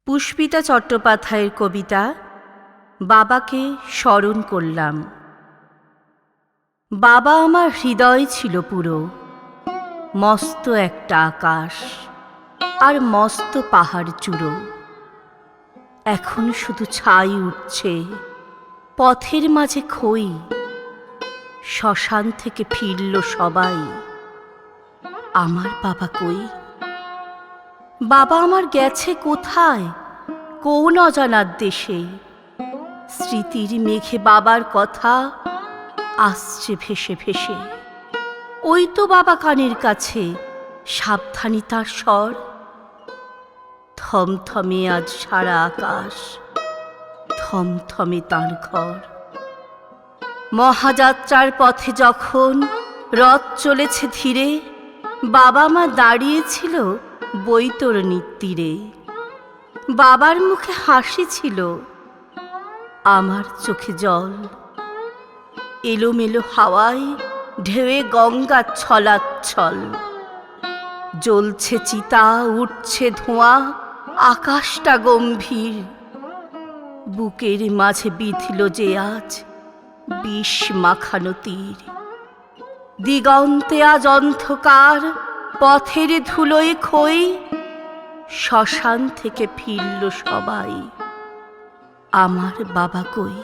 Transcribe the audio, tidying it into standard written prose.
পুষ্পিতা চট্টোপাধ্যায়ের কবিতা বাবাকে স্মরণ করলাম। বাবা আমার হৃদয় ছিল পুরো, মস্ত একটা আকাশ আর মস্ত পাহাড় চূড়ো। এখন শুধু ছাই উঠছে, পথের মাঝে খই। শ্মশান থেকে ফিরল সবাই, আমার বাবা কই? বাবা আমার গেছে কোথায়, কোন অজানার দেশে? স্মৃতির মেঘে বাবার কথা আসছে ভেসে ভেসে। ওই তো বাবা কানের কাছে, সাবধানী তার স্বর। থমথমে আজ সারা আকাশ, থমথমে তার ঘর। মহাযাত্রার পথে যখন রথ চলেছে ধীরে, বাবা মা দাঁড়িয়েছিল বৈতরণীর তীরে। বাবার মুখে হাসি ছিল, আমার চোখে জল। এলোমেলো হাওয়ায় ঢেউয়ে গঙ্গা ছলাচ্ছল। জ্বলছে চিতা, উঠছে ধোঁয়া, আকাশটা গম্ভীর। বুকের মাঝে বিঁধল যে আজ বিষ মাখানো তীর। দিগন্তে আজ অন্ধকার, পথের ধুলোয় খই। শ্মশান থেকে ফিরল সবাই, আমার বাবা কই?